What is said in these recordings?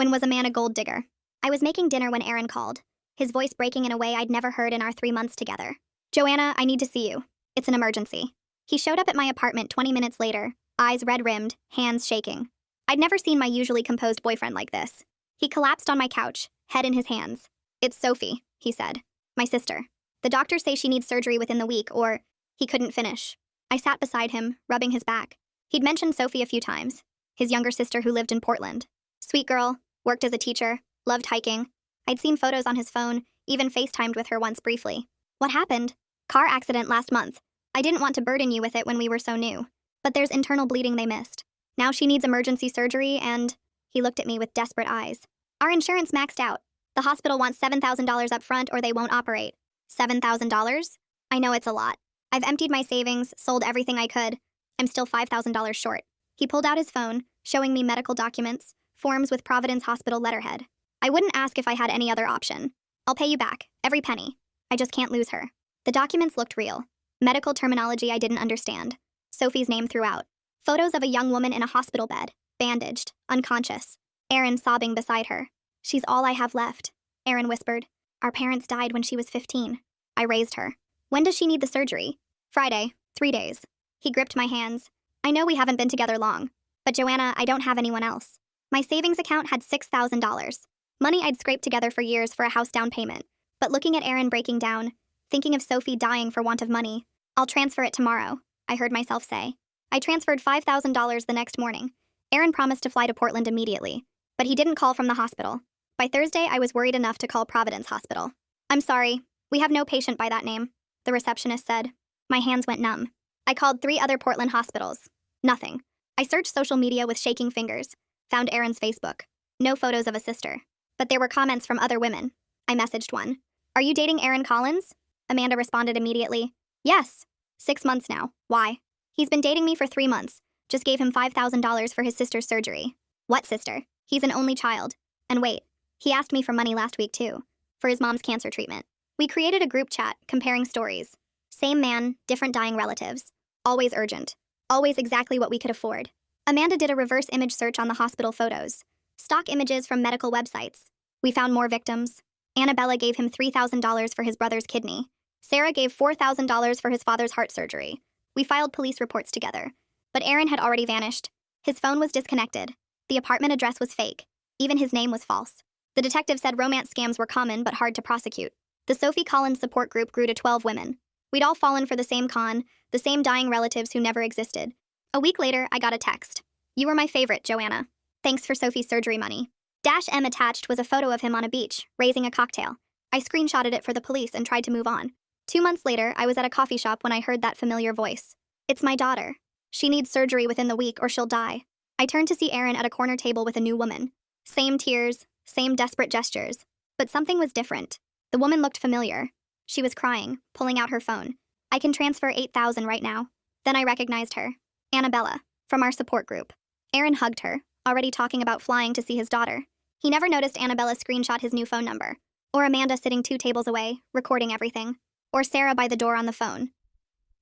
When was a man a gold digger? I was making dinner when Aaron called, his voice breaking in a way I'd never heard in our 3 months together. Joanna, I need to see you. It's an emergency. He showed up at my apartment 20 minutes later, eyes red-rimmed, hands shaking. I'd never seen my usually composed boyfriend like this. He collapsed on my couch, head in his hands. It's Sophie, he said. My sister. The doctors say she needs surgery within the week, or... He couldn't finish. I sat beside him, rubbing his back. He'd mentioned Sophie a few times, his younger sister who lived in Portland. Sweet girl, worked as a teacher, loved hiking. I'd seen photos on his phone, even FaceTimed with her once briefly. What happened? Car accident last month. I didn't want to burden you with it when we were so new. But there's internal bleeding they missed. Now she needs emergency surgery and... He looked at me with desperate eyes. Our insurance maxed out. The hospital wants $7,000 up front or they won't operate. $7,000? I know it's a lot. I've emptied my savings, sold everything I could. I'm still $5,000 short. He pulled out his phone, showing me medical documents, forms with Providence Hospital letterhead. I wouldn't ask if I had any other option. I'll pay you back, every penny. I just can't lose her. The documents looked real. Medical terminology I didn't understand. Sophie's name throughout. Photos of a young woman in a hospital bed, bandaged, unconscious. Aaron sobbing beside her. She's all I have left, Aaron whispered. Our parents died when she was 15. I raised her. When does she need the surgery? Friday, 3 days. He gripped my hands. I know we haven't been together long, but Joanna, I don't have anyone else. My savings account had $6,000. Money I'd scraped together for years for a house down payment. But looking at Aaron breaking down, thinking of Sophie dying for want of money, I'll transfer it tomorrow, I heard myself say. I transferred $5,000 the next morning. Aaron promised to fly to Portland immediately, but he didn't call from the hospital. By Thursday, I was worried enough to call Providence Hospital. I'm sorry, we have no patient by that name, the receptionist said. My hands went numb. I called 3 other Portland hospitals. Nothing. I searched social media with shaking fingers. Found Aaron's Facebook. No photos of a sister. But there were comments from other women. I messaged one. Are you dating Aaron Collins? Amanda responded immediately. Yes. 6 months now. Why? He's been dating me for 3 months. Just gave him $5,000 for his sister's surgery. What sister? He's an only child. And wait, he asked me for money last week too. For his mom's cancer treatment. We created a group chat, comparing stories. Same man, different dying relatives. Always urgent. Always exactly what we could afford. Amanda did a reverse image search on the hospital photos. Stock images from medical websites. We found more victims. Annabella gave him $3,000 for his brother's kidney. Sarah gave $4,000 for his father's heart surgery. We filed police reports together. But Aaron had already vanished. His phone was disconnected. The apartment address was fake. Even his name was false. The detective said romance scams were common but hard to prosecute. The Sophie Collins support group grew to 12 women. We'd all fallen for the same con, the same dying relatives who never existed. A week later, I got a text. You were my favorite, Joanna. Thanks for Sophie's surgery money. -M attached was a photo of him on a beach, raising a cocktail. I screenshotted it for the police and tried to move on. 2 months later, I was at a coffee shop when I heard that familiar voice. It's my daughter. She needs surgery within the week or she'll die. I turned to see Aaron at a corner table with a new woman. Same tears, same desperate gestures. But something was different. The woman looked familiar. She was crying, pulling out her phone. I can transfer $8,000 right now. Then I recognized her. Annabella, from our support group. Aaron hugged her, already talking about flying to see his daughter. He never noticed Annabella screenshot his new phone number. Or Amanda sitting 2 tables away, recording everything. Or Sarah by the door on the phone.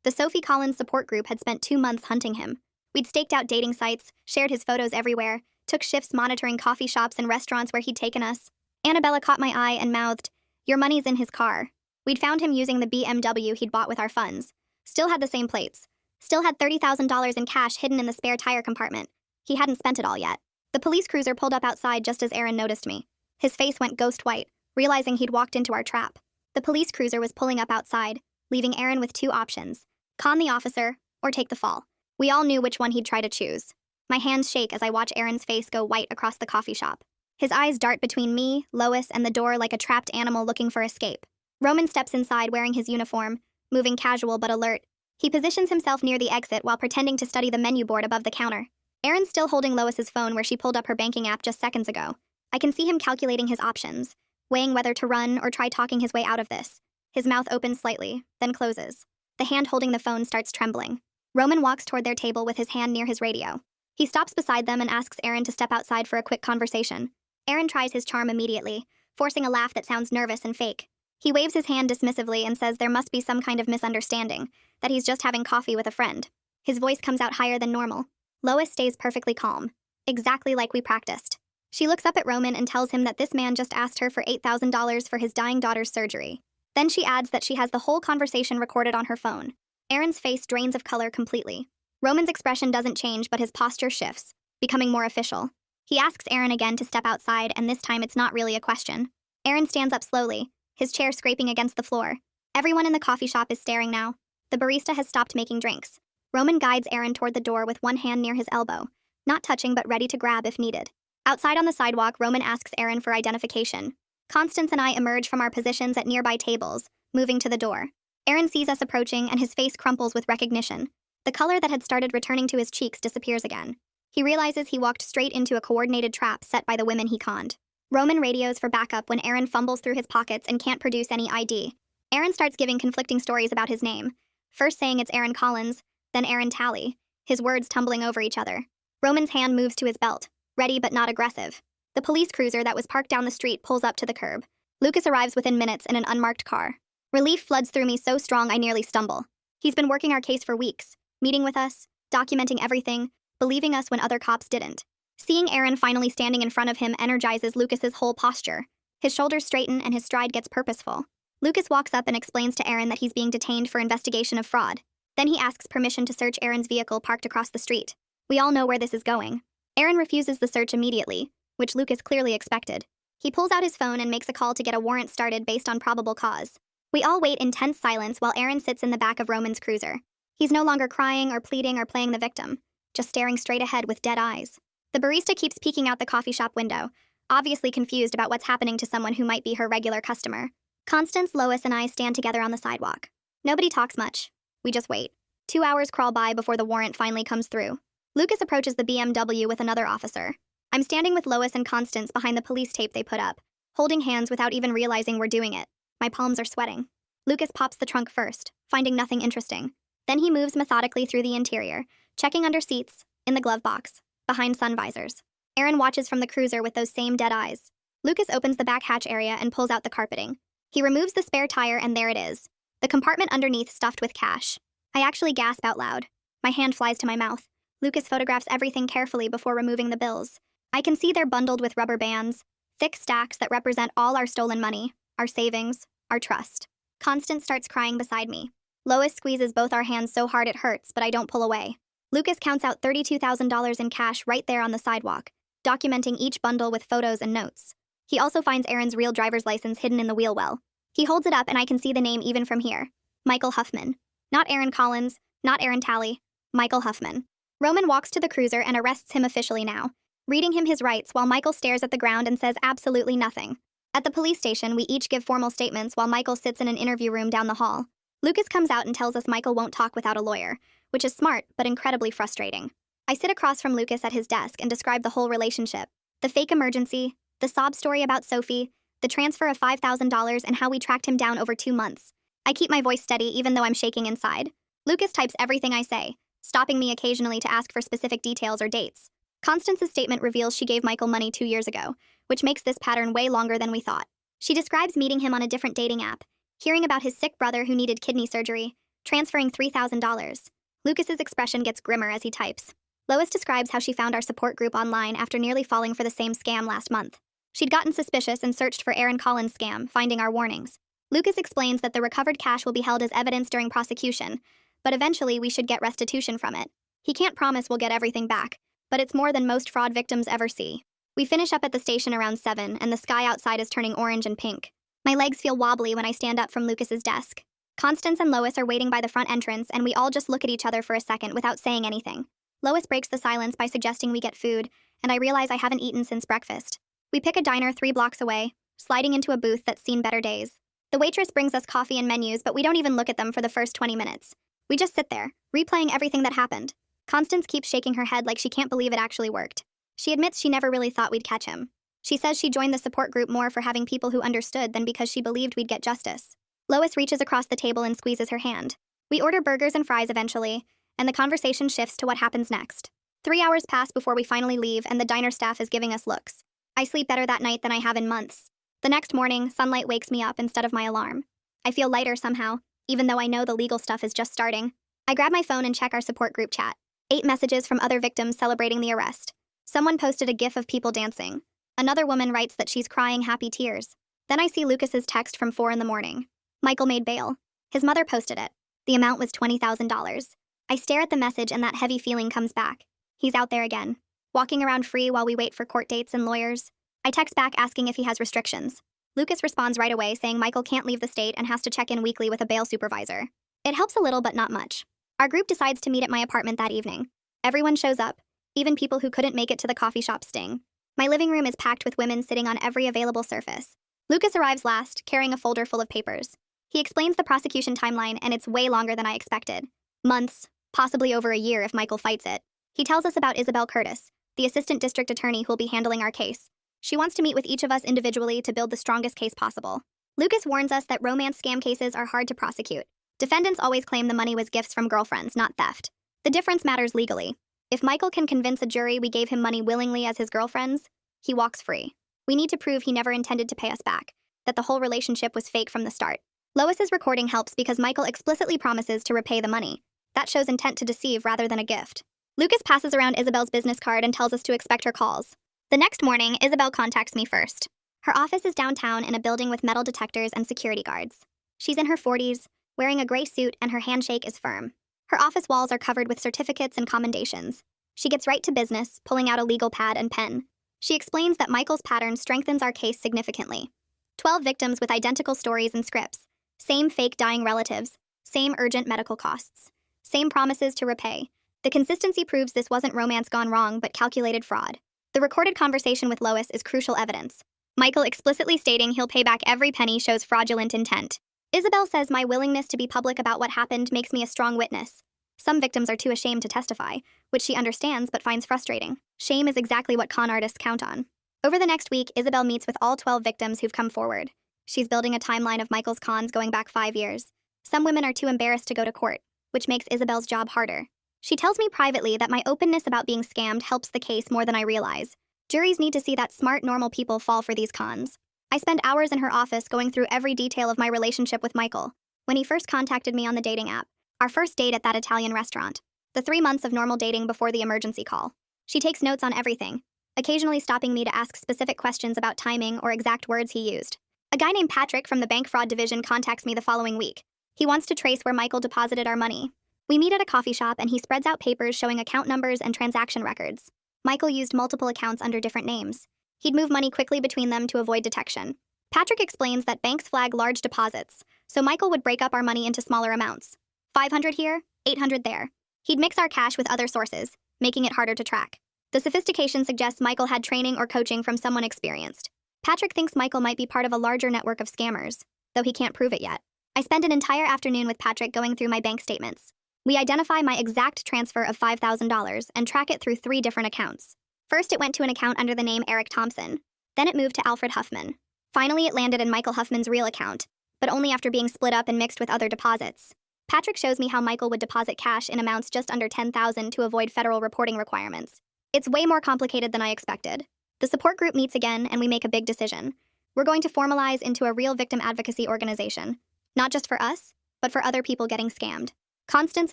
The Sophie Collins support group had spent 2 months hunting him. We'd staked out dating sites, shared his photos everywhere, took shifts monitoring coffee shops and restaurants where he'd taken us. Annabella caught my eye and mouthed, "Your money's in his car." We'd found him using the BMW he'd bought with our funds. Still had the same plates. Still had $30,000 in cash hidden in the spare tire compartment. He hadn't spent it all yet. The police cruiser pulled up outside just as Aaron noticed me. His face went ghost white, realizing he'd walked into our trap. The police cruiser was pulling up outside, leaving Aaron with 2 options. Con the officer, or take the fall. We all knew which one he'd try to choose. My hands shake as I watch Aaron's face go white across the coffee shop. His eyes dart between me, Lois, and the door like a trapped animal looking for escape. Roman steps inside wearing his uniform, moving casual but alert. He positions himself near the exit while pretending to study the menu board above the counter. Aaron's still holding Lois's phone where she pulled up her banking app just seconds ago. I can see him calculating his options, weighing whether to run or try talking his way out of this. His mouth opens slightly, then closes. The hand holding the phone starts trembling. Roman walks toward their table with his hand near his radio. He stops beside them and asks Aaron to step outside for a quick conversation. Aaron tries his charm immediately, forcing a laugh that sounds nervous and fake. He waves his hand dismissively and says there must be some kind of misunderstanding, that he's just having coffee with a friend. His voice comes out higher than normal. Lois stays perfectly calm, exactly like we practiced. She looks up at Roman and tells him that this man just asked her for $8,000 for his dying daughter's surgery. Then she adds that she has the whole conversation recorded on her phone. Aaron's face drains of color completely. Roman's expression doesn't change, but his posture shifts, becoming more official. He asks Aaron again to step outside, and this time it's not really a question. Aaron stands up slowly, his chair scraping against the floor. Everyone in the coffee shop is staring now. The barista has stopped making drinks. Roman guides Aaron toward the door with one hand near his elbow, not touching but ready to grab if needed. Outside on the sidewalk, Roman asks Aaron for identification. Constance and I emerge from our positions at nearby tables, moving to the door. Aaron sees us approaching and his face crumples with recognition. The color that had started returning to his cheeks disappears again. He realizes he walked straight into a coordinated trap set by the women he conned. Roman radios for backup when Aaron fumbles through his pockets and can't produce any ID. Aaron starts giving conflicting stories about his name, first saying it's Aaron Collins, then Aaron Talley, his words tumbling over each other. Roman's hand moves to his belt, ready but not aggressive. The police cruiser that was parked down the street pulls up to the curb. Lucas arrives within minutes in an unmarked car. Relief floods through me so strong I nearly stumble. He's been working our case for weeks, meeting with us, documenting everything, believing us when other cops didn't. Seeing Aaron finally standing in front of him energizes Lucas's whole posture. His shoulders straighten and his stride gets purposeful. Lucas walks up and explains to Aaron that he's being detained for investigation of fraud. Then he asks permission to search Aaron's vehicle parked across the street. We all know where this is going. Aaron refuses the search immediately, which Lucas clearly expected. He pulls out his phone and makes a call to get a warrant started based on probable cause. We all wait in tense silence while Aaron sits in the back of Roman's cruiser. He's no longer crying or pleading or playing the victim, just staring straight ahead with dead eyes. The barista keeps peeking out the coffee shop window, obviously confused about what's happening to someone who might be her regular customer. Constance, Lois, and I stand together on the sidewalk. Nobody talks much. We just wait. 2 hours crawl by before the warrant finally comes through. Lucas approaches the BMW with another officer. I'm standing with Lois and Constance behind the police tape they put up, holding hands without even realizing we're doing it. My palms are sweating. Lucas pops the trunk first, finding nothing interesting. Then he moves methodically through the interior, checking under seats, in the glove box, behind sun visors. Aaron watches from the cruiser with those same dead eyes. Lucas opens the back hatch area and pulls out the carpeting. He removes the spare tire and there it is. The compartment underneath stuffed with cash. I actually gasp out loud. My hand flies to my mouth. Lucas photographs everything carefully before removing the bills. I can see they're bundled with rubber bands, thick stacks that represent all our stolen money, our savings, our trust. Constance starts crying beside me. Lois squeezes both our hands so hard it hurts, but I don't pull away. Lucas counts out $32,000 in cash right there on the sidewalk, documenting each bundle with photos and notes. He also finds Aaron's real driver's license hidden in the wheel well. He holds it up and I can see the name even from here. Michael Huffman. Not Aaron Collins, not Aaron Talley, Michael Huffman. Roman walks to the cruiser and arrests him officially now, reading him his rights while Michael stares at the ground and says absolutely nothing. At the police station, we each give formal statements while Michael sits in an interview room down the hall. Lucas comes out and tells us Michael won't talk without a lawyer, which is smart but incredibly frustrating. I sit across from Lucas at his desk and describe the whole relationship. The fake emergency, the sob story about Sophie, the transfer of $5,000 and how we tracked him down over 2 months. I keep my voice steady even though I'm shaking inside. Lucas types everything I say, stopping me occasionally to ask for specific details or dates. Constance's statement reveals she gave Michael money 2 years ago, which makes this pattern way longer than we thought. She describes meeting him on a different dating app, hearing about his sick brother who needed kidney surgery, transferring $3,000. Lucas's expression gets grimmer as he types. Lois describes how she found our support group online after nearly falling for the same scam last month. She'd gotten suspicious and searched for Aaron Collins' scam, finding our warnings. Lucas explains that the recovered cash will be held as evidence during prosecution, but eventually we should get restitution from it. He can't promise we'll get everything back, but it's more than most fraud victims ever see. We finish up at the station around 7, and the sky outside is turning orange and pink. My legs feel wobbly when I stand up from Lucas's desk. Constance and Lois are waiting by the front entrance, and we all just look at each other for a second without saying anything. Lois breaks the silence by suggesting we get food, and I realize I haven't eaten since breakfast. We pick a diner 3 blocks away, sliding into a booth that's seen better days. The waitress brings us coffee and menus, but we don't even look at them for the first 20 minutes. We just sit there, replaying everything that happened. Constance keeps shaking her head like she can't believe it actually worked. She admits she never really thought we'd catch him. She says she joined the support group more for having people who understood than because she believed we'd get justice. Lois reaches across the table and squeezes her hand. We order burgers and fries eventually, and the conversation shifts to what happens next. 3 hours pass before we finally leave, and the diner staff is giving us looks. I sleep better that night than I have in months. The next morning, sunlight wakes me up instead of my alarm. I feel lighter somehow, even though I know the legal stuff is just starting. I grab my phone and check our support group chat. 8 messages from other victims celebrating the arrest. Someone posted a gif of people dancing. Another woman writes that she's crying happy tears. Then I see Lucas's text from 4 in the morning. Michael made bail. His mother posted it. The amount was $20,000. I stare at the message and that heavy feeling comes back. He's out there again, walking around free while we wait for court dates and lawyers. I text back asking if he has restrictions. Lucas responds right away saying Michael can't leave the state and has to check in weekly with a bail supervisor. It helps a little but not much. Our group decides to meet at my apartment that evening. Everyone shows up, even people who couldn't make it to the coffee shop sting. My living room is packed with women sitting on every available surface. Lucas arrives last, carrying a folder full of papers. He explains the prosecution timeline, and it's way longer than I expected. Months, possibly over a year if Michael fights it. He tells us about Isabel Curtis, the assistant district attorney who'll be handling our case. She wants to meet with each of us individually to build the strongest case possible. Lucas warns us that romance scam cases are hard to prosecute. Defendants always claim the money was gifts from girlfriends, not theft. The difference matters legally. If Michael can convince a jury we gave him money willingly as his girlfriends, he walks free. We need to prove he never intended to pay us back, that the whole relationship was fake from the start. Lois's recording helps because Michael explicitly promises to repay the money. That shows intent to deceive rather than a gift. Lucas passes around Isabel's business card and tells us to expect her calls. The next morning, Isabel contacts me first. Her office is downtown in a building with metal detectors and security guards. She's in her 40s, wearing a gray suit, and her handshake is firm. Her office walls are covered with certificates and commendations. She gets right to business, pulling out a legal pad and pen. She explains that Michael's pattern strengthens our case significantly. 12 victims with identical stories and scripts. Same fake dying relatives. Same urgent medical costs. Same promises to repay. The consistency proves this wasn't romance gone wrong, but calculated fraud. The recorded conversation with Lois is crucial evidence. Michael explicitly stating he'll pay back every penny shows fraudulent intent. Isabel says my willingness to be public about what happened makes me a strong witness. Some victims are too ashamed to testify, which she understands but finds frustrating. Shame is exactly what con artists count on. Over the next week, Isabel meets with all 12 victims who've come forward. She's building a timeline of Michael's cons going back 5 years. Some women are too embarrassed to go to court, which makes Isabel's job harder. She tells me privately that my openness about being scammed helps the case more than I realize. Juries need to see that smart, normal people fall for these cons. I spend hours in her office going through every detail of my relationship with Michael. When he first contacted me on the dating app, our first date at that Italian restaurant, the 3 months of normal dating before the emergency call. She takes notes on everything, occasionally stopping me to ask specific questions about timing or exact words he used. A guy named Patrick from the bank fraud division contacts me the following week. He wants to trace where Michael deposited our money. We meet at a coffee shop and he spreads out papers showing account numbers and transaction records. Michael used multiple accounts under different names. He'd move money quickly between them to avoid detection. Patrick explains that banks flag large deposits, so Michael would break up our money into smaller amounts. 500 here, 800 there. He'd mix our cash with other sources, making it harder to track. The sophistication suggests Michael had training or coaching from someone experienced. Patrick thinks Michael might be part of a larger network of scammers, though he can't prove it yet. I spend an entire afternoon with Patrick going through my bank statements. We identify my exact transfer of $5,000 and track it through 3 different accounts. First, it went to an account under the name Eric Thompson. Then it moved to Alfred Huffman. Finally, it landed in Michael Huffman's real account, but only after being split up and mixed with other deposits. Patrick shows me how Michael would deposit cash in amounts just under $10,000 to avoid federal reporting requirements. It's way more complicated than I expected. The support group meets again and we make a big decision. We're going to formalize into a real victim advocacy organization. Not just for us, but for other people getting scammed. Constance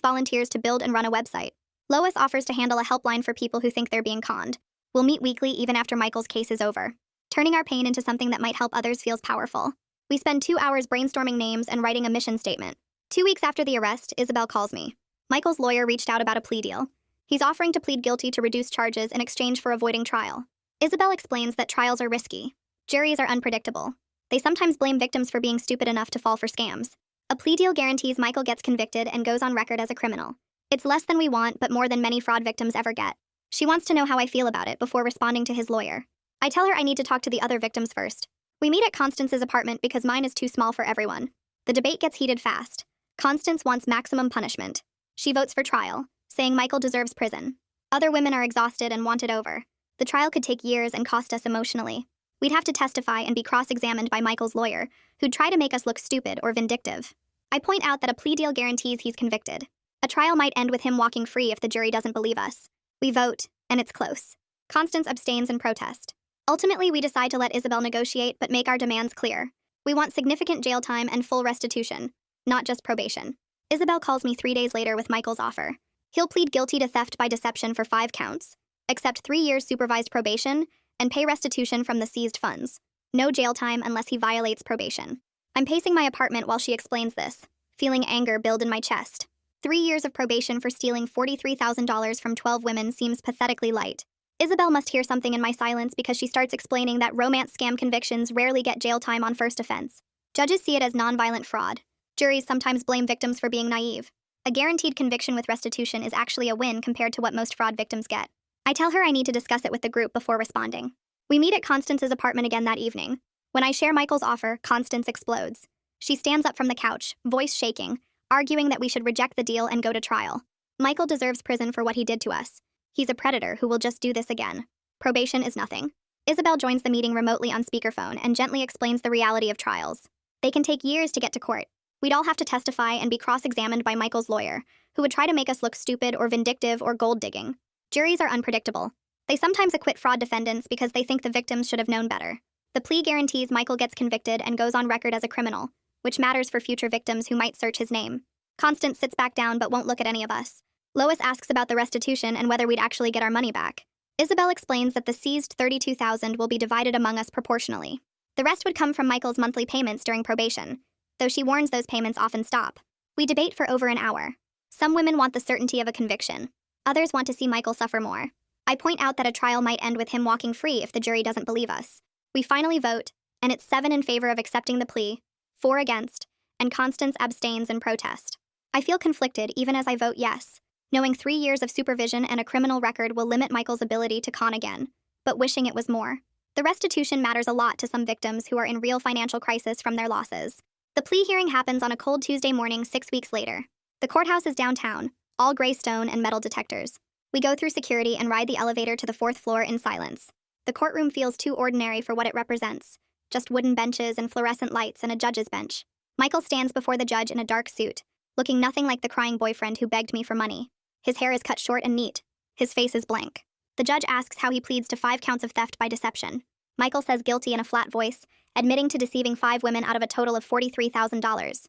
volunteers to build and run a website. Lois offers to handle a helpline for people who think they're being conned. We'll meet weekly even after Michael's case is over. Turning our pain into something that might help others feels powerful. We spend 2 hours brainstorming names and writing a mission statement. 2 weeks after the arrest, Isabel calls me. Michael's lawyer reached out about a plea deal. He's offering to plead guilty to reduce charges in exchange for avoiding trial. Isabel explains that trials are risky. Juries are unpredictable. They sometimes blame victims for being stupid enough to fall for scams. A plea deal guarantees Michael gets convicted and goes on record as a criminal. It's less than we want, but more than many fraud victims ever get. She wants to know how I feel about it before responding to his lawyer. I tell her I need to talk to the other victims first. We meet at Constance's apartment because mine is too small for everyone. The debate gets heated fast. Constance wants maximum punishment. She votes for trial, saying Michael deserves prison. Other women are exhausted and want it over. The trial could take years and cost us emotionally. We'd have to testify and be cross-examined by Michael's lawyer, who'd try to make us look stupid or vindictive. I point out that a plea deal guarantees he's convicted. A trial might end with him walking free if the jury doesn't believe us. We vote, and it's close. Constance abstains in protest. Ultimately, we decide to let Isabel negotiate but make our demands clear. We want significant jail time and full restitution, not just probation. Isabel calls me 3 days later with Michael's offer. He'll plead guilty to theft by deception for 5 counts, accept 3 years supervised probation, and pay restitution from the seized funds. No jail time unless he violates probation. I'm pacing my apartment while she explains this, feeling anger build in my chest. 3 years of probation for stealing $43,000 from 12 women seems pathetically light. Isabel must hear something in my silence because she starts explaining that romance scam convictions rarely get jail time on first offense. Judges see it as nonviolent fraud. Juries sometimes blame victims for being naive. A guaranteed conviction with restitution is actually a win compared to what most fraud victims get. I tell her I need to discuss it with the group before responding. We meet at Constance's apartment again that evening. When I share Michael's offer, Constance explodes. She stands up from the couch, voice shaking, arguing that we should reject the deal and go to trial. Michael deserves prison for what he did to us. He's a predator who will just do this again. Probation is nothing. Isabel joins the meeting remotely on speakerphone and gently explains the reality of trials. They can take years to get to court. We'd all have to testify and be cross-examined by Michael's lawyer, who would try to make us look stupid or vindictive or gold-digging. Juries are unpredictable. They sometimes acquit fraud defendants because they think the victims should have known better. The plea guarantees Michael gets convicted and goes on record as a criminal, which matters for future victims who might search his name. Constance sits back down but won't look at any of us. Lois asks about the restitution and whether we'd actually get our money back. Isabel explains that the seized $32,000 will be divided among us proportionally. The rest would come from Michael's monthly payments during probation, though she warns those payments often stop. We debate for over an hour. Some women want the certainty of a conviction. Others want to see Michael suffer more. I point out that a trial might end with him walking free if the jury doesn't believe us. We finally vote, and it's 7 in favor of accepting the plea, 4 against, and Constance abstains in protest. I feel conflicted even as I vote yes, knowing 3 years of supervision and a criminal record will limit Michael's ability to con again, but wishing it was more. The restitution matters a lot to some victims who are in real financial crisis from their losses. The plea hearing happens on a cold Tuesday morning 6 weeks later. The courthouse is downtown, all gray stone and metal detectors. We go through security and ride the elevator to the 4th floor in silence. The courtroom feels too ordinary for what it represents, just wooden benches and fluorescent lights and a judge's bench. Michael stands before the judge in a dark suit, looking nothing like the crying boyfriend who begged me for money. His hair is cut short and neat. His face is blank. The judge asks how he pleads to 5 counts of theft by deception. Michael says guilty in a flat voice, admitting to deceiving 5 women out of a total of $43,000.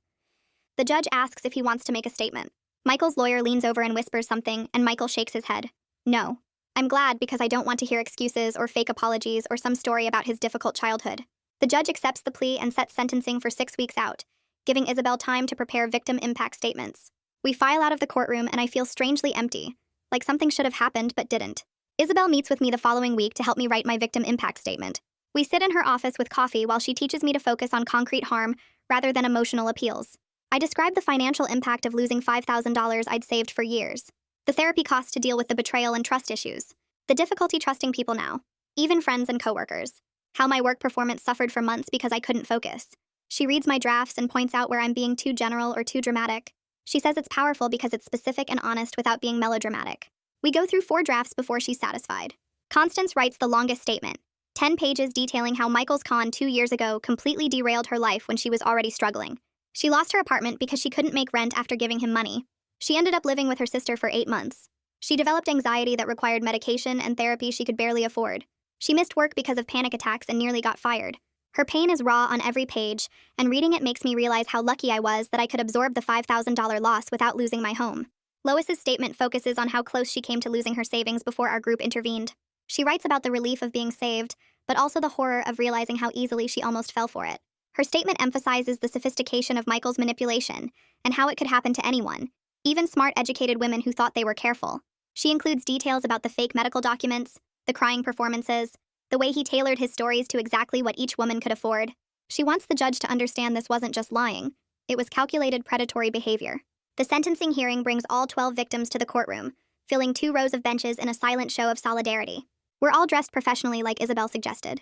The judge asks if he wants to make a statement. Michael's lawyer leans over and whispers something, and Michael shakes his head. No. I'm glad because I don't want to hear excuses or fake apologies or some story about his difficult childhood. The judge accepts the plea and sets sentencing for 6 weeks out, giving Isabel time to prepare victim impact statements. We file out of the courtroom and I feel strangely empty, like something should have happened but didn't. Isabel meets with me the following week to help me write my victim impact statement. We sit in her office with coffee while she teaches me to focus on concrete harm rather than emotional appeals. I describe the financial impact of losing $5,000 I'd saved for years, the therapy costs to deal with the betrayal and trust issues, the difficulty trusting people now, even friends and coworkers, how my work performance suffered for months because I couldn't focus. She reads my drafts and points out where I'm being too general or too dramatic. She says it's powerful because it's specific and honest without being melodramatic. We go through 4 drafts before she's satisfied. Constance writes the longest statement, 10 pages detailing how Michael's con 2 years ago completely derailed her life when she was already struggling. She lost her apartment because she couldn't make rent after giving him money. She ended up living with her sister for 8 months. She developed anxiety that required medication and therapy she could barely afford. She missed work because of panic attacks and nearly got fired. Her pain is raw on every page, and reading it makes me realize how lucky I was that I could absorb the $5,000 loss without losing my home. Lois's statement focuses on how close she came to losing her savings before our group intervened. She writes about the relief of being saved, but also the horror of realizing how easily she almost fell for it. Her statement emphasizes the sophistication of Michael's manipulation and how it could happen to anyone, even smart, educated women who thought they were careful. She includes details about the fake medical documents, the crying performances, the way he tailored his stories to exactly what each woman could afford. She wants the judge to understand this wasn't just lying, it was calculated predatory behavior. The sentencing hearing brings all 12 victims to the courtroom, filling 2 rows of benches in a silent show of solidarity. We're all dressed professionally like Isabel suggested.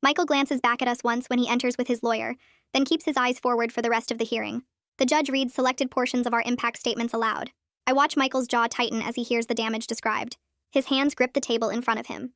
Michael glances back at us once when he enters with his lawyer, then keeps his eyes forward for the rest of the hearing. The judge reads selected portions of our impact statements aloud. I watch Michael's jaw tighten as he hears the damage described. His hands grip the table in front of him.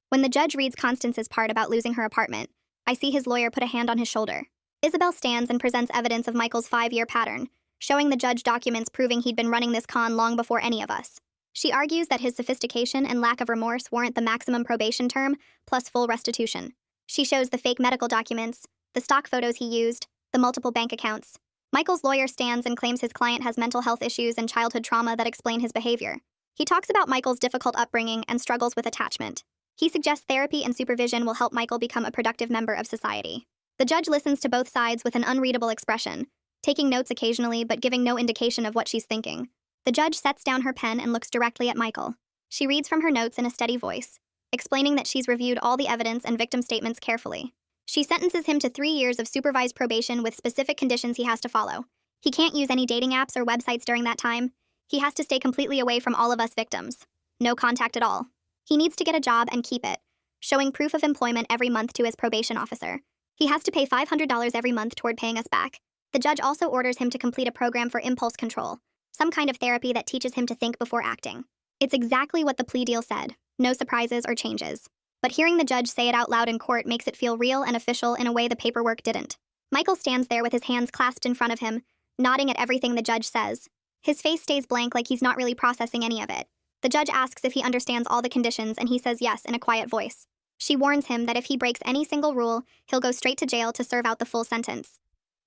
When the judge reads Constance's part about losing her apartment, I see his lawyer put a hand on his shoulder. Isabel stands and presents evidence of Michael's 5-year pattern, showing the judge documents proving he'd been running this con long before any of us. She argues that his sophistication and lack of remorse warrant the maximum probation term, plus full restitution. She shows the fake medical documents, the stock photos he used, the multiple bank accounts. Michael's lawyer stands and claims his client has mental health issues and childhood trauma that explain his behavior. He talks about Michael's difficult upbringing and struggles with attachment. He suggests therapy and supervision will help Michael become a productive member of society. The judge listens to both sides with an unreadable expression, taking notes occasionally but giving no indication of what she's thinking. The judge sets down her pen and looks directly at Michael. She reads from her notes in a steady voice, explaining that she's reviewed all the evidence and victim statements carefully. She sentences him to 3 years of supervised probation with specific conditions he has to follow. He can't use any dating apps or websites during that time. He has to stay completely away from all of us victims. No contact at all. He needs to get a job and keep it, showing proof of employment every month to his probation officer. He has to pay $500 every month toward paying us back. The judge also orders him to complete a program for impulse control, some kind of therapy that teaches him to think before acting. It's exactly what the plea deal said. No surprises or changes. But hearing the judge say it out loud in court makes it feel real and official in a way the paperwork didn't. Michael stands there with his hands clasped in front of him, nodding at everything the judge says. His face stays blank like he's not really processing any of it. The judge asks if he understands all the conditions and he says yes in a quiet voice. She warns him that if he breaks any single rule, he'll go straight to jail to serve out the full sentence.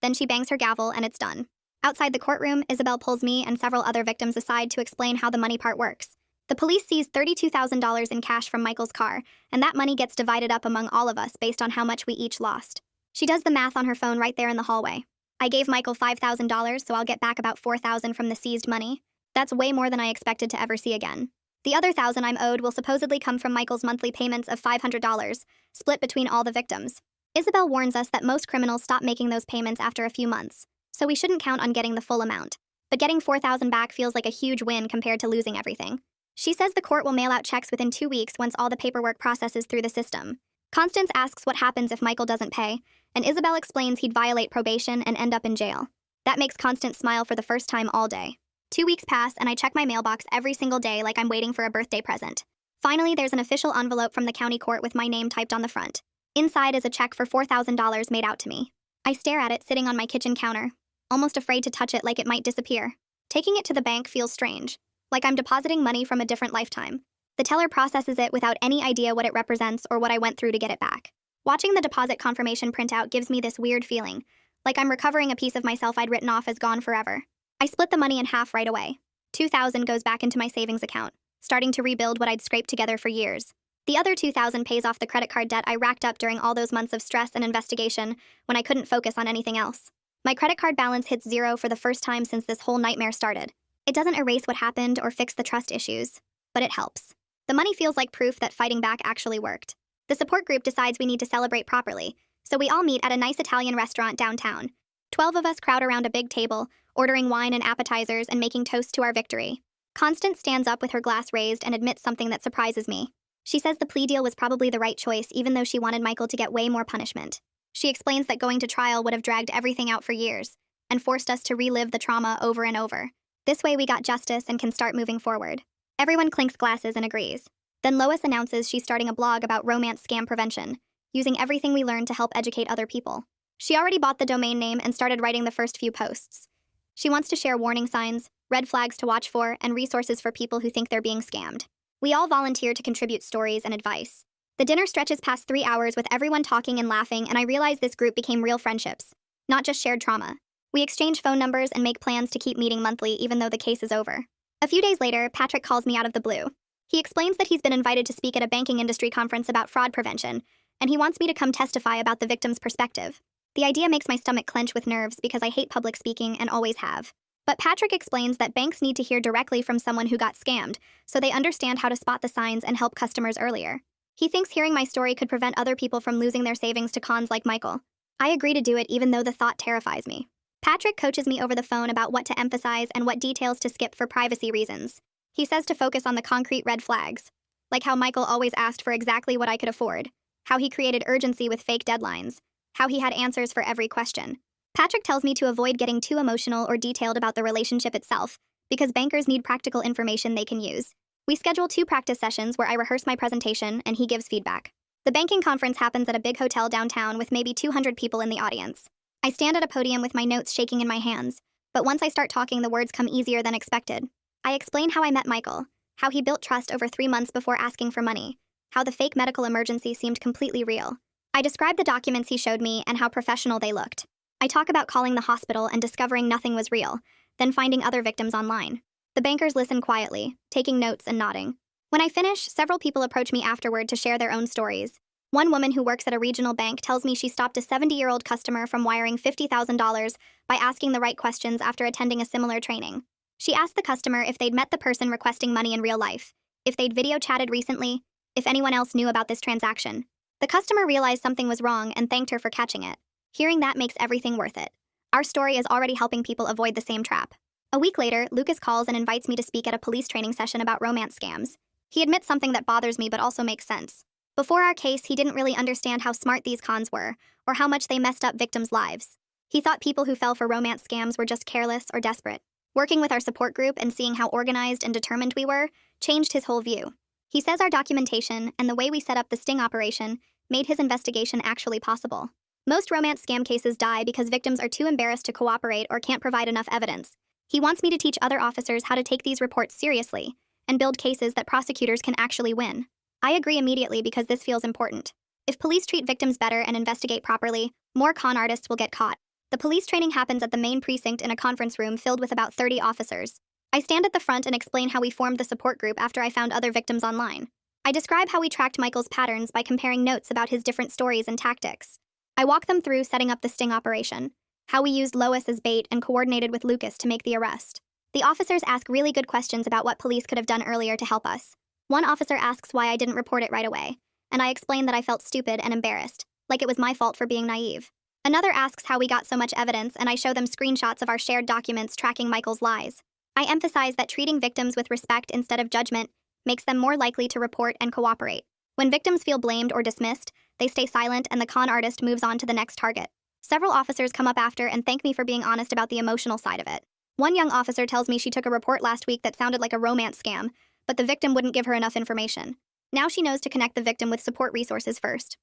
Then she bangs her gavel and it's done. Outside the courtroom, Isabel pulls me and several other victims aside to explain how the money part works. The police seize $32,000 in cash from Michael's car, and that money gets divided up among all of us based on how much we each lost. She does the math on her phone right there in the hallway. I gave Michael $5,000, so I'll get back about $4,000 from the seized money. That's way more than I expected to ever see again. The other $1,000 I'm owed will supposedly come from Michael's monthly payments of $500, split between all the victims. Isabel warns us that most criminals stop making those payments after a few months, so we shouldn't count on getting the full amount. But getting $4,000 back feels like a huge win compared to losing everything. She says the court will mail out checks within 2 weeks once all the paperwork processes through the system. Constance asks what happens if Michael doesn't pay, and Isabel explains he'd violate probation and end up in jail. That makes Constance smile for the first time all day. 2 weeks pass, and I check my mailbox every single day like I'm waiting for a birthday present. Finally, there's an official envelope from the county court with my name typed on the front. Inside is a check for $4,000 made out to me. I stare at it sitting on my kitchen counter, almost afraid to touch it like it might disappear. Taking it to the bank feels strange, like I'm depositing money from a different lifetime. The teller processes it without any idea what it represents or what I went through to get it back. Watching the deposit confirmation printout gives me this weird feeling, like I'm recovering a piece of myself I'd written off as gone forever. I split the money in half right away. $2,000 goes back into my savings account, starting to rebuild what I'd scraped together for years. The other $2,000 pays off the credit card debt I racked up during all those months of stress and investigation when I couldn't focus on anything else. My credit card balance hits zero for the first time since this whole nightmare started. It doesn't erase what happened or fix the trust issues, but it helps. The money feels like proof that fighting back actually worked. The support group decides we need to celebrate properly, so we all meet at a nice Italian restaurant downtown. 12 of us crowd around a big table, ordering wine and appetizers and making toasts to our victory. Constance stands up with her glass raised and admits something that surprises me. She says the plea deal was probably the right choice even though she wanted Michael to get way more punishment. She explains that going to trial would have dragged everything out for years and forced us to relive the trauma over and over. This way we got justice and can start moving forward. Everyone clinks glasses and agrees. Then Lois announces she's starting a blog about romance scam prevention, using everything we learned to help educate other people. She already bought the domain name and started writing the first few posts. She wants to share warning signs, red flags to watch for, and resources for people who think they're being scammed. We all volunteer to contribute stories and advice. The dinner stretches past 3 hours with everyone talking and laughing, and I realize this group became real friendships, not just shared trauma. We exchange phone numbers and make plans to keep meeting monthly even though the case is over. A few days later, Patrick calls me out of the blue. He explains that he's been invited to speak at a banking industry conference about fraud prevention, and he wants me to come testify about the victim's perspective. The idea makes my stomach clench with nerves because I hate public speaking and always have. But Patrick explains that banks need to hear directly from someone who got scammed, so they understand how to spot the signs and help customers earlier. He thinks hearing my story could prevent other people from losing their savings to cons like Michael. I agree to do it even though the thought terrifies me. Patrick coaches me over the phone about what to emphasize and what details to skip for privacy reasons. He says to focus on the concrete red flags, like how Michael always asked for exactly what I could afford, how he created urgency with fake deadlines, how he had answers for every question. Patrick tells me to avoid getting too emotional or detailed about the relationship itself, because bankers need practical information they can use. We schedule 2 practice sessions where I rehearse my presentation and he gives feedback. The banking conference happens at a big hotel downtown with maybe 200 people in the audience. I stand at a podium with my notes shaking in my hands, but once I start talking, the words come easier than expected. I explain how I met Michael, how he built trust over 3 months before asking for money, how the fake medical emergency seemed completely real. I describe the documents he showed me and how professional they looked. I talk about calling the hospital and discovering nothing was real, then finding other victims online. The bankers listen quietly, taking notes and nodding. When I finish, several people approach me afterward to share their own stories. One woman who works at a regional bank tells me she stopped a 70-year-old customer from wiring $50,000 by asking the right questions after attending a similar training. She asked the customer if they'd met the person requesting money in real life, if they'd video chatted recently, if anyone else knew about this transaction. The customer realized something was wrong and thanked her for catching it. Hearing that makes everything worth it. Our story is already helping people avoid the same trap. A week later, Lucas calls and invites me to speak at a police training session about romance scams. He admits something that bothers me but also makes sense. Before our case, he didn't really understand how smart these cons were, or how much they messed up victims' lives. He thought people who fell for romance scams were just careless or desperate. Working with our support group and seeing how organized and determined we were changed his whole view. He says our documentation and the way we set up the sting operation made his investigation actually possible. Most romance scam cases die because victims are too embarrassed to cooperate or can't provide enough evidence. He wants me to teach other officers how to take these reports seriously and build cases that prosecutors can actually win. I agree immediately because this feels important. If police treat victims better and investigate properly, more con artists will get caught. The police training happens at the main precinct in a conference room filled with about 30 officers. I stand at the front and explain how we formed the support group after I found other victims online. I describe how we tracked Michael's patterns by comparing notes about his different stories and tactics. I walk them through setting up the sting operation, how we used Lois as bait and coordinated with Lucas to make the arrest. The officers ask really good questions about what police could have done earlier to help us. One officer asks why I didn't report it right away, and I explain that I felt stupid and embarrassed, like it was my fault for being naive. Another asks how we got so much evidence, and I show them screenshots of our shared documents tracking Michael's lies. I emphasize that treating victims with respect instead of judgment makes them more likely to report and cooperate. When victims feel blamed or dismissed, they stay silent and the con artist moves on to the next target. Several officers come up after and thank me for being honest about the emotional side of it. One young officer tells me she took a report last week that sounded like a romance scam, but the victim wouldn't give her enough information. Now she knows to connect the victim with support resources first.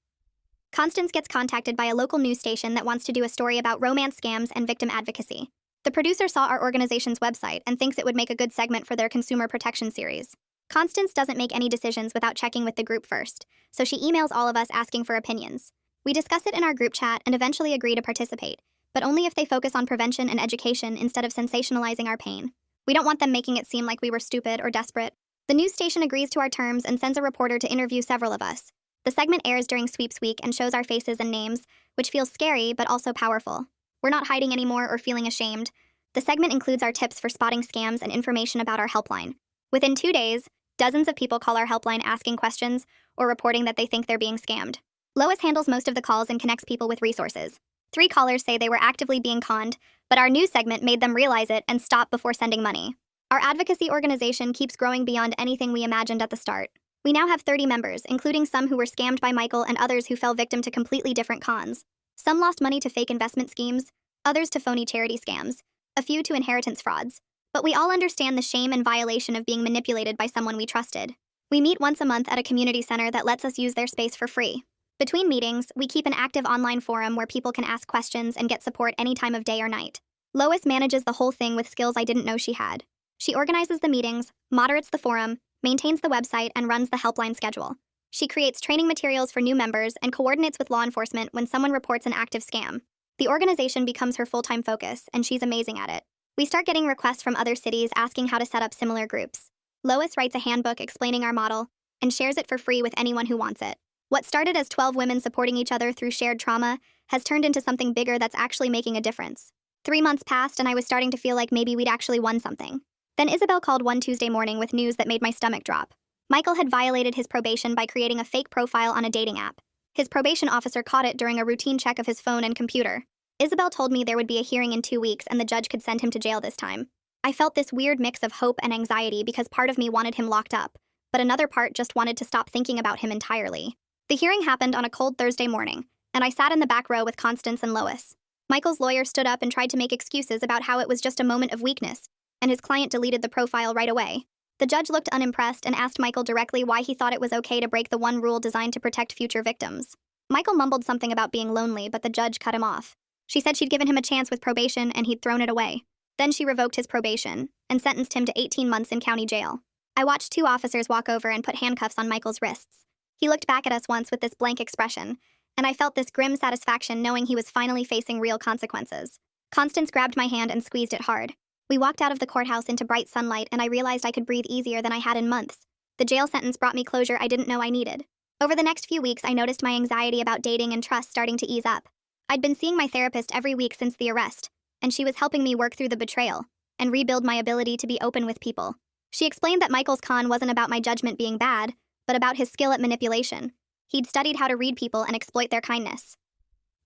Constance gets contacted by a local news station that wants to do a story about romance scams and victim advocacy. The producer saw our organization's website and thinks it would make a good segment for their consumer protection series. Constance doesn't make any decisions without checking with the group first, so she emails all of us asking for opinions. We discuss it in our group chat and eventually agree to participate, but only if they focus on prevention and education instead of sensationalizing our pain. We don't want them making it seem like we were stupid or desperate. The news station agrees to our terms and sends a reporter to interview several of us. The segment airs during sweeps week and shows our faces and names, which feels scary but also powerful. We're not hiding anymore or feeling ashamed. The segment includes our tips for spotting scams and information about our helpline. Within 2 days, dozens of people call our helpline asking questions or reporting that they think they're being scammed. Lois handles most of the calls and connects people with resources. 3 callers say they were actively being conned, but our news segment made them realize it and stop before sending money. Our advocacy organization keeps growing beyond anything we imagined at the start. We now have 30 members, including some who were scammed by Michael and others who fell victim to completely different cons. Some lost money to fake investment schemes, others to phony charity scams, a few to inheritance frauds. But we all understand the shame and violation of being manipulated by someone we trusted. We meet once a month at a community center that lets us use their space for free. Between meetings, we keep an active online forum where people can ask questions and get support any time of day or night. Lois manages the whole thing with skills I didn't know she had. She organizes the meetings, moderates the forum, maintains the website, and runs the helpline schedule. She creates training materials for new members and coordinates with law enforcement when someone reports an active scam. The organization becomes her full-time focus, and she's amazing at it. We start getting requests from other cities asking how to set up similar groups. Lois writes a handbook explaining our model and shares it for free with anyone who wants it. What started as 12 women supporting each other through shared trauma has turned into something bigger that's actually making a difference. 3 months passed, and I was starting to feel like maybe we'd actually won something. Then Isabel called one Tuesday morning with news that made my stomach drop. Michael had violated his probation by creating a fake profile on a dating app. His probation officer caught it during a routine check of his phone and computer. Isabel told me there would be a hearing in 2 weeks and the judge could send him to jail this time. I felt this weird mix of hope and anxiety because part of me wanted him locked up, but another part just wanted to stop thinking about him entirely. The hearing happened on a cold Thursday morning, and I sat in the back row with Constance and Lois. Michael's lawyer stood up and tried to make excuses about how it was just a moment of weakness, and his client deleted the profile right away. The judge looked unimpressed and asked Michael directly why he thought it was okay to break the one rule designed to protect future victims. Michael mumbled something about being lonely, but the judge cut him off. She said she'd given him a chance with probation and he'd thrown it away. Then she revoked his probation and sentenced him to 18 months in county jail. I watched 2 officers walk over and put handcuffs on Michael's wrists. He looked back at us once with this blank expression, and I felt this grim satisfaction knowing he was finally facing real consequences. Constance grabbed my hand and squeezed it hard. We walked out of the courthouse into bright sunlight, and I realized I could breathe easier than I had in months. The jail sentence brought me closure I didn't know I needed. Over the next few weeks, I noticed my anxiety about dating and trust starting to ease up. I'd been seeing my therapist every week since the arrest, and she was helping me work through the betrayal and rebuild my ability to be open with people. She explained that Michael's con wasn't about my judgment being bad, but about his skill at manipulation. He'd studied how to read people and exploit their kindness.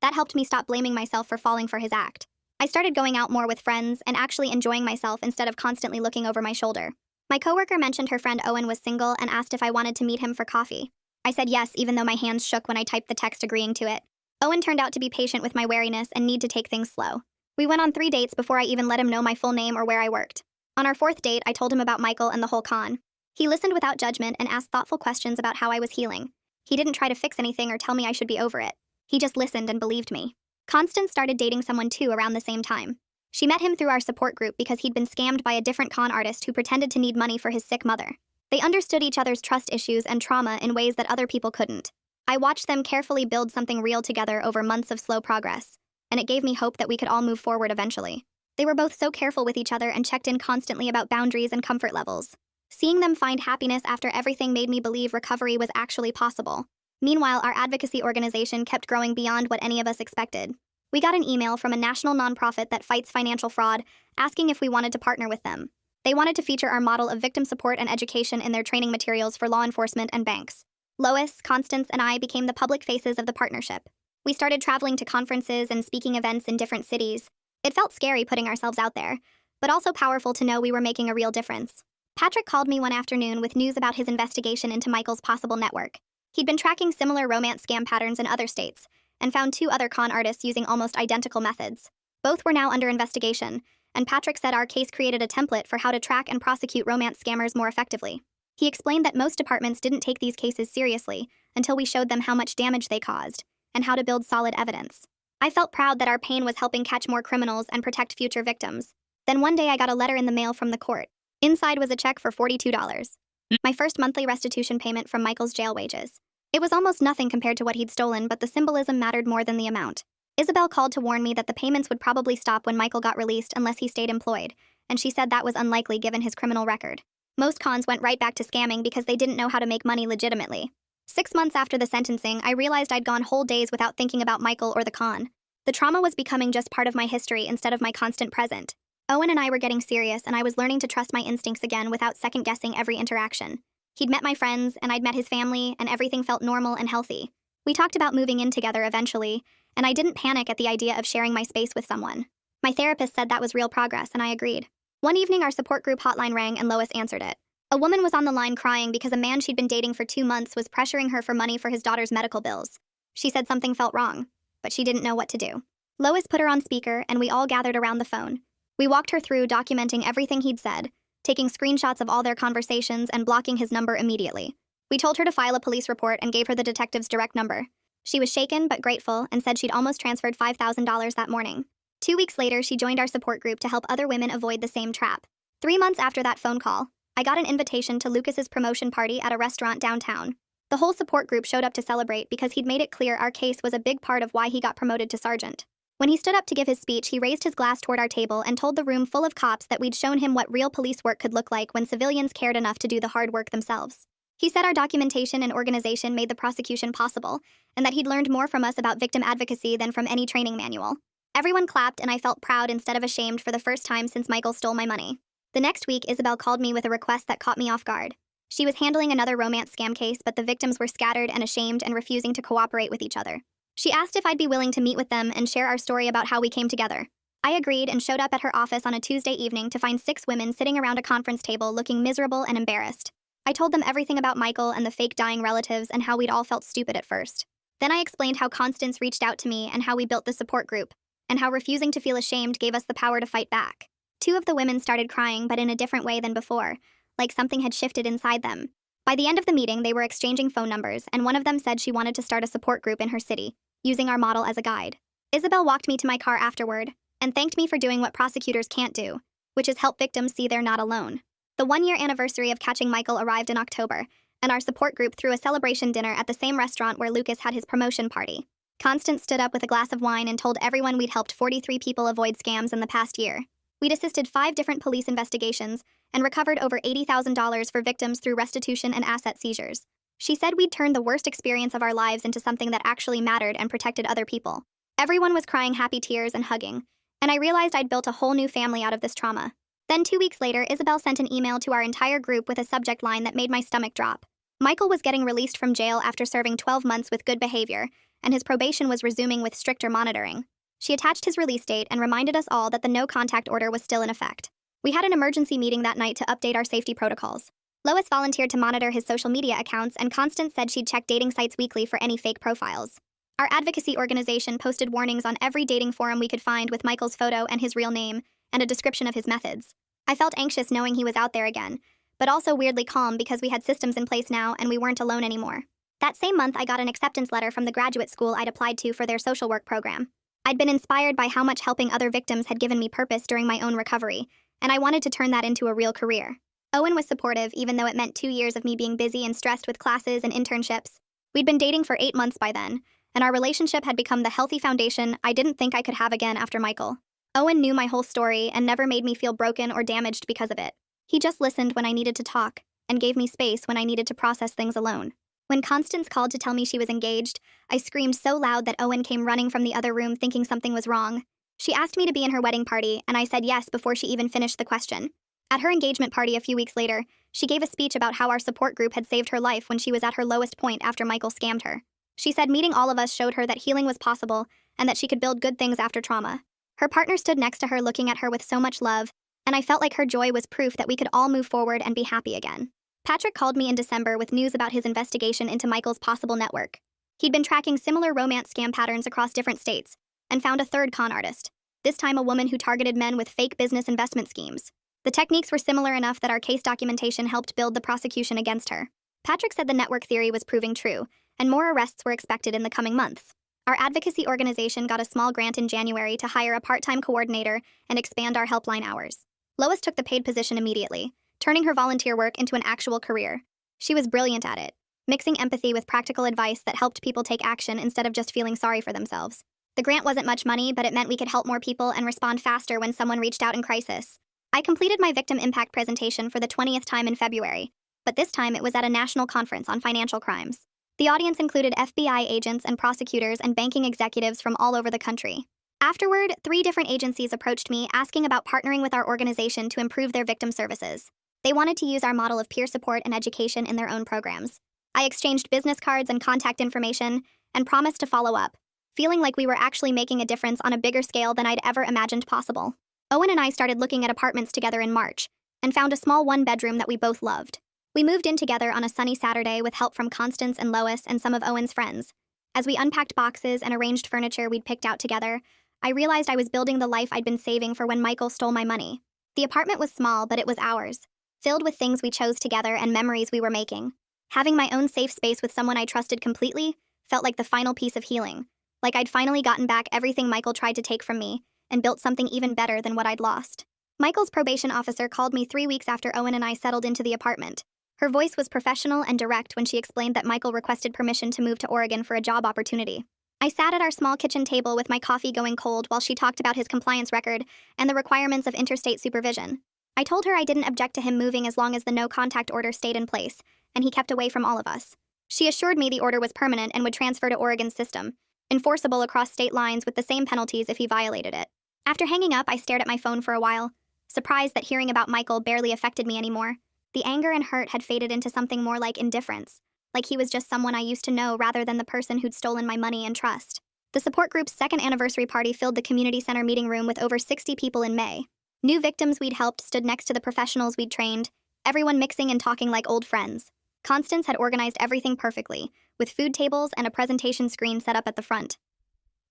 That helped me stop blaming myself for falling for his act. I started going out more with friends and actually enjoying myself instead of constantly looking over my shoulder. My coworker mentioned her friend Owen was single and asked if I wanted to meet him for coffee. I said yes, even though my hands shook when I typed the text agreeing to it. Owen turned out to be patient with my wariness and need to take things slow. We went on 3 dates before I even let him know my full name or where I worked. On our 4th date, I told him about Michael and the whole con. He listened without judgment and asked thoughtful questions about how I was healing. He didn't try to fix anything or tell me I should be over it. He just listened and believed me. Constance started dating someone too around the same time. She met him through our support group because he'd been scammed by a different con artist who pretended to need money for his sick mother. They understood each other's trust issues and trauma in ways that other people couldn't. I watched them carefully build something real together over months of slow progress, and it gave me hope that we could all move forward eventually. They were both so careful with each other and checked in constantly about boundaries and comfort levels. Seeing them find happiness after everything made me believe recovery was actually possible. Meanwhile, our advocacy organization kept growing beyond what any of us expected. We got an email from a national nonprofit that fights financial fraud, asking if we wanted to partner with them. They wanted to feature our model of victim support and education in their training materials for law enforcement and banks. Lois, Constance, and I became the public faces of the partnership. We started traveling to conferences and speaking events in different cities. It felt scary putting ourselves out there, but also powerful to know we were making a real difference. Patrick called me one afternoon with news about his investigation into Michael's possible network. He'd been tracking similar romance scam patterns in other states, and found 2 other con artists using almost identical methods. Both were now under investigation, and Patrick said our case created a template for how to track and prosecute romance scammers more effectively. He explained that most departments didn't take these cases seriously until we showed them how much damage they caused, and how to build solid evidence. I felt proud that our pain was helping catch more criminals and protect future victims. Then one day I got a letter in the mail from the court. Inside was a check for $42. My first monthly restitution payment from Michael's jail wages. It was almost nothing compared to what he'd stolen, but the symbolism mattered more than the amount. Isabel called to warn me that the payments would probably stop when Michael got released unless he stayed employed, and she said that was unlikely given his criminal record. Most cons went right back to scamming because they didn't know how to make money legitimately. 6 months after the sentencing, I realized I'd gone whole days without thinking about Michael or the con. The trauma was becoming just part of my history instead of my constant present. Owen and I were getting serious, and I was learning to trust my instincts again without second-guessing every interaction. He'd met my friends, and I'd met his family, and everything felt normal and healthy. We talked about moving in together eventually, and I didn't panic at the idea of sharing my space with someone. My therapist said that was real progress, and I agreed. One evening, our support group hotline rang, and Lois answered it. A woman was on the line crying because a man she'd been dating for 2 months was pressuring her for money for his daughter's medical bills. She said something felt wrong, but she didn't know what to do. Lois put her on speaker, and we all gathered around the phone. We walked her through documenting everything he'd said, taking screenshots of all their conversations and blocking his number immediately. We told her to file a police report and gave her the detective's direct number. She was shaken but grateful and said she'd almost transferred $5,000 that morning. 2 weeks later, she joined our support group to help other women avoid the same trap. 3 months after that phone call, I got an invitation to Lucas's promotion party at a restaurant downtown. The whole support group showed up to celebrate because he'd made it clear our case was a big part of why he got promoted to sergeant. When he stood up to give his speech, he raised his glass toward our table and told the room full of cops that we'd shown him what real police work could look like when civilians cared enough to do the hard work themselves. He said our documentation and organization made the prosecution possible, and that he'd learned more from us about victim advocacy than from any training manual. Everyone clapped, and I felt proud instead of ashamed for the first time since Michael stole my money. The next week, Isabel called me with a request that caught me off guard. She was handling another romance scam case, but the victims were scattered and ashamed and refusing to cooperate with each other. She asked if I'd be willing to meet with them and share our story about how we came together. I agreed and showed up at her office on a Tuesday evening to find 6 women sitting around a conference table looking miserable and embarrassed. I told them everything about Michael and the fake dying relatives and how we'd all felt stupid at first. Then I explained how Constance reached out to me and how we built the support group, and how refusing to feel ashamed gave us the power to fight back. 2 of the women started crying, but in a different way than before, like something had shifted inside them. By the end of the meeting, they were exchanging phone numbers, and one of them said she wanted to start a support group in her city, using our model as a guide. Isabel walked me to my car afterward and thanked me for doing what prosecutors can't do, which is help victims see they're not alone. The 1-year anniversary of catching Michael arrived in October, and our support group threw a celebration dinner at the same restaurant where Lucas had his promotion party. Constance stood up with a glass of wine and told everyone we'd helped 43 people avoid scams in the past year. We'd assisted 5 different police investigations and recovered over $80,000 for victims through restitution and asset seizures. She said we'd turned the worst experience of our lives into something that actually mattered and protected other people. Everyone was crying happy tears and hugging, and I realized I'd built a whole new family out of this trauma. Then 2 weeks later, Isabel sent an email to our entire group with a subject line that made my stomach drop. Michael was getting released from jail after serving 12 months with good behavior, and his probation was resuming with stricter monitoring. She attached his release date and reminded us all that the no-contact order was still in effect. We had an emergency meeting that night to update our safety protocols. Lois volunteered to monitor his social media accounts, and Constance said she'd check dating sites weekly for any fake profiles. Our advocacy organization posted warnings on every dating forum we could find with Michael's photo and his real name, and a description of his methods. I felt anxious knowing he was out there again, but also weirdly calm because we had systems in place now and we weren't alone anymore. That same month, I got an acceptance letter from the graduate school I'd applied to for their social work program. I'd been inspired by how much helping other victims had given me purpose during my own recovery, and I wanted to turn that into a real career. Owen was supportive, even though it meant 2 years of me being busy and stressed with classes and internships. We'd been dating for 8 months by then, and our relationship had become the healthy foundation I didn't think I could have again after Michael. Owen knew my whole story and never made me feel broken or damaged because of it. He just listened when I needed to talk, and gave me space when I needed to process things alone. When Constance called to tell me she was engaged, I screamed so loud that Owen came running from the other room thinking something was wrong. She asked me to be in her wedding party, and I said yes before she even finished the question. At her engagement party a few weeks later, she gave a speech about how our support group had saved her life when she was at her lowest point after Michael scammed her. She said meeting all of us showed her that healing was possible and that she could build good things after trauma. Her partner stood next to her looking at her with so much love, and I felt like her joy was proof that we could all move forward and be happy again. Patrick called me in December with news about his investigation into Michael's possible network. He'd been tracking similar romance scam patterns across different states, and found a third con artist, this time a woman who targeted men with fake business investment schemes. The techniques were similar enough that our case documentation helped build the prosecution against her. Patrick said the network theory was proving true, and more arrests were expected in the coming months. Our advocacy organization got a small grant in January to hire a part-time coordinator and expand our helpline hours. Lois took the paid position immediately, turning her volunteer work into an actual career. She was brilliant at it, mixing empathy with practical advice that helped people take action instead of just feeling sorry for themselves. The grant wasn't much money, but it meant we could help more people and respond faster when someone reached out in crisis. I completed my victim impact presentation for the 20th time in February, but this time it was at a national conference on financial crimes. The audience included FBI agents and prosecutors and banking executives from all over the country. Afterward, 3 different agencies approached me asking about partnering with our organization to improve their victim services. They wanted to use our model of peer support and education in their own programs. I exchanged business cards and contact information and promised to follow up, feeling like we were actually making a difference on a bigger scale than I'd ever imagined possible. Owen and I started looking at apartments together in March and found a small 1-bedroom that we both loved. We moved in together on a sunny Saturday with help from Constance and Lois and some of Owen's friends. As we unpacked boxes and arranged furniture we'd picked out together, I realized I was building the life I'd been saving for when Michael stole my money. The apartment was small, but it was ours, filled with things we chose together and memories we were making. Having my own safe space with someone I trusted completely felt like the final piece of healing, like I'd finally gotten back everything Michael tried to take from me and built something even better than what I'd lost. Michael's probation officer called me 3 weeks after Owen and I settled into the apartment. Her voice was professional and direct when she explained that Michael requested permission to move to Oregon for a job opportunity. I sat at our small kitchen table with my coffee going cold while she talked about his compliance record and the requirements of interstate supervision. I told her I didn't object to him moving as long as the no-contact order stayed in place, and he kept away from all of us. She assured me the order was permanent and would transfer to Oregon's system, enforceable across state lines with the same penalties if he violated it. After hanging up, I stared at my phone for a while, surprised that hearing about Michael barely affected me anymore. The anger and hurt had faded into something more like indifference, like he was just someone I used to know rather than the person who'd stolen my money and trust. The support group's second anniversary party filled the community center meeting room with over 60 people in May. New victims we'd helped stood next to the professionals we'd trained, everyone mixing and talking like old friends. Constance had organized everything perfectly, with food tables and a presentation screen set up at the front.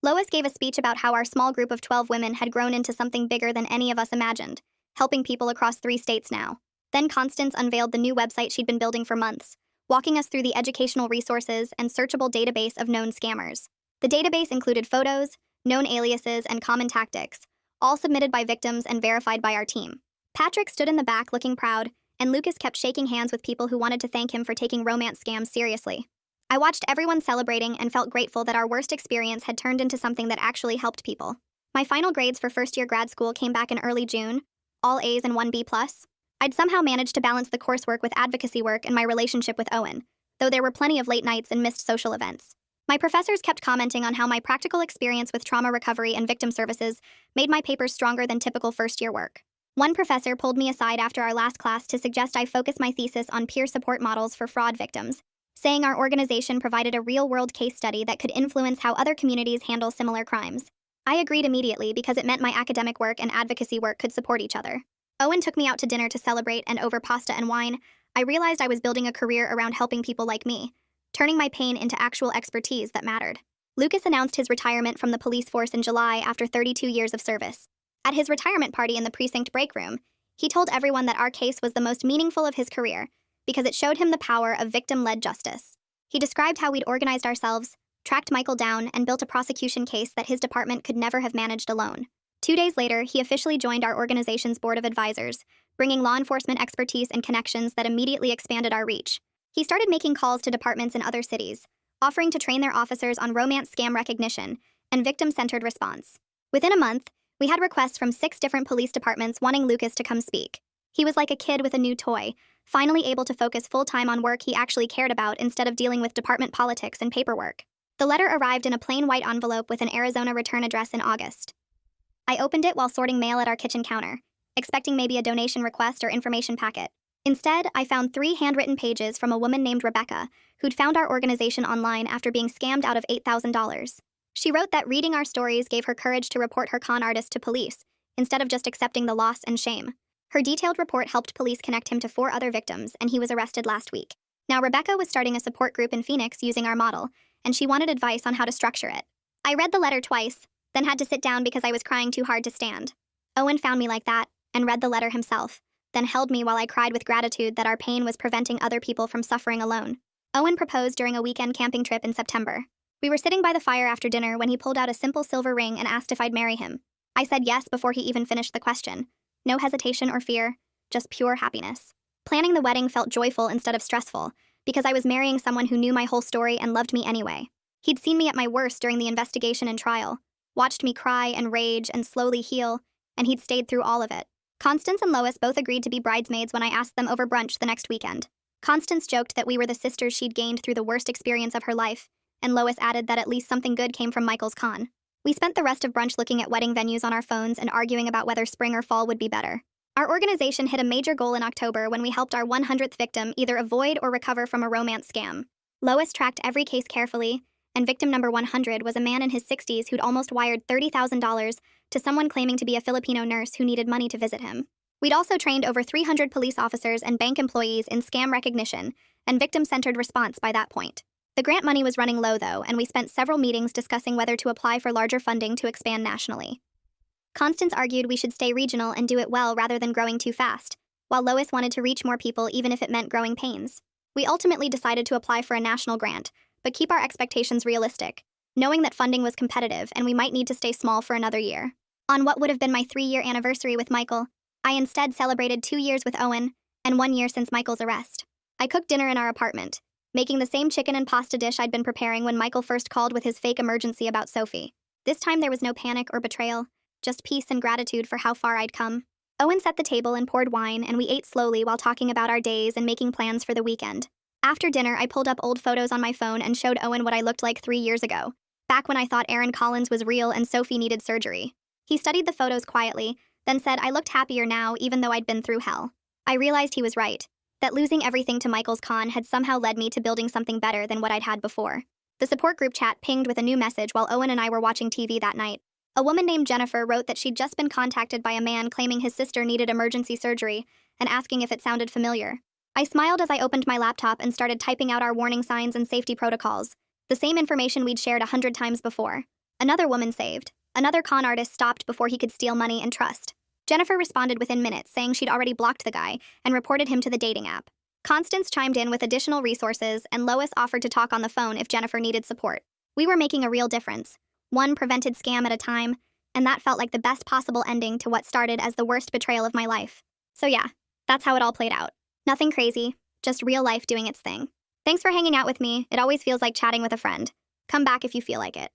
Lois gave a speech about how our small group of 12 women had grown into something bigger than any of us imagined, helping people across 3 states now. Then Constance unveiled the new website she'd been building for months, walking us through the educational resources and searchable database of known scammers. The database included photos, known aliases, and common tactics, all submitted by victims and verified by our team. Patrick stood in the back looking proud, and Lucas kept shaking hands with people who wanted to thank him for taking romance scams seriously. I watched everyone celebrating and felt grateful that our worst experience had turned into something that actually helped people. My final grades for first-year grad school came back in early June, all A's and 1 B+. I'd somehow managed to balance the coursework with advocacy work and my relationship with Owen, though there were plenty of late nights and missed social events. My professors kept commenting on how my practical experience with trauma recovery and victim services made my papers stronger than typical first-year work. One professor pulled me aside after our last class to suggest I focus my thesis on peer support models for fraud victims, saying our organization provided a real-world case study that could influence how other communities handle similar crimes. I agreed immediately because it meant my academic work and advocacy work could support each other. Owen took me out to dinner to celebrate, and over pasta and wine, I realized I was building a career around helping people like me, turning my pain into actual expertise that mattered. Lucas announced his retirement from the police force in July after 32 years of service. At his retirement party in the precinct break room, he told everyone that our case was the most meaningful of his career because it showed him the power of victim-led justice. He described how we'd organized ourselves, tracked Michael down, and built a prosecution case that his department could never have managed alone. 2 days later, he officially joined our organization's board of advisors, bringing law enforcement expertise and connections that immediately expanded our reach. He started making calls to departments in other cities, offering to train their officers on romance scam recognition and victim-centered response. Within a month, we had requests from 6 different police departments wanting Lucas to come speak. He was like a kid with a new toy, finally able to focus full-time on work he actually cared about instead of dealing with department politics and paperwork. The letter arrived in a plain white envelope with an Arizona return address in August. I opened it while sorting mail at our kitchen counter, expecting maybe a donation request or information packet. Instead, I found 3 handwritten pages from a woman named Rebecca, who'd found our organization online after being scammed out of $8,000. She wrote that reading our stories gave her courage to report her con artist to police, instead of just accepting the loss and shame. Her detailed report helped police connect him to 4 other victims, and he was arrested last week. Now, Rebecca was starting a support group in Phoenix using our model, and she wanted advice on how to structure it. I read the letter twice, then had to sit down because I was crying too hard to stand. Owen found me like that, and read the letter himself, then held me while I cried with gratitude that our pain was preventing other people from suffering alone. Owen proposed during a weekend camping trip in September. We were sitting by the fire after dinner when he pulled out a simple silver ring and asked if I'd marry him. I said yes before he even finished the question. No hesitation or fear, just pure happiness. Planning the wedding felt joyful instead of stressful, because I was marrying someone who knew my whole story and loved me anyway. He'd seen me at my worst during the investigation and trial, watched me cry and rage and slowly heal, and he'd stayed through all of it. Constance and Lois both agreed to be bridesmaids when I asked them over brunch the next weekend. Constance joked that we were the sisters she'd gained through the worst experience of her life, and Lois added that at least something good came from Michael's con. We spent the rest of brunch looking at wedding venues on our phones and arguing about whether spring or fall would be better. Our organization hit a major goal in October when we helped our 100th victim either avoid or recover from a romance scam. Lois tracked every case carefully, and victim number 100 was a man in his 60s who'd almost wired $30,000 to someone claiming to be a Filipino nurse who needed money to visit him. We'd also trained over 300 police officers and bank employees in scam recognition and victim-centered response by that point. The grant money was running low, though, and we spent several meetings discussing whether to apply for larger funding to expand nationally. Constance argued we should stay regional and do it well rather than growing too fast, while Lois wanted to reach more people even if it meant growing pains. We ultimately decided to apply for a national grant, but keep our expectations realistic, knowing that funding was competitive and we might need to stay small for another year. On what would have been my 3-year anniversary with Michael, I instead celebrated 2 years with Owen and 1 year since Michael's arrest. I cooked dinner in our apartment, making the same chicken and pasta dish I'd been preparing when Michael first called with his fake emergency about Sophie. This time there was no panic or betrayal, just peace and gratitude for how far I'd come. Owen set the table and poured wine, and we ate slowly while talking about our days and making plans for the weekend. After dinner, I pulled up old photos on my phone and showed Owen what I looked like 3 years ago, back when I thought Aaron Collins was real and Sophie needed surgery. He studied the photos quietly, then said I looked happier now even though I'd been through hell. I realized he was right, that losing everything to Michael's con had somehow led me to building something better than what I'd had before. The support group chat pinged with a new message while Owen and I were watching TV that night. A woman named Jennifer wrote that she'd just been contacted by a man claiming his sister needed emergency surgery and asking if it sounded familiar. I smiled as I opened my laptop and started typing out our warning signs and safety protocols, the same information we'd shared 100 times before. Another woman saved. Another con artist stopped before he could steal money and trust. Jennifer responded within minutes, saying she'd already blocked the guy and reported him to the dating app. Constance chimed in with additional resources, and Lois offered to talk on the phone if Jennifer needed support. We were making a real difference, one prevented scam at a time, and that felt like the best possible ending to what started as the worst betrayal of my life. So yeah, that's how it all played out. Nothing crazy, just real life doing its thing. Thanks for hanging out with me. It always feels like chatting with a friend. Come back if you feel like it.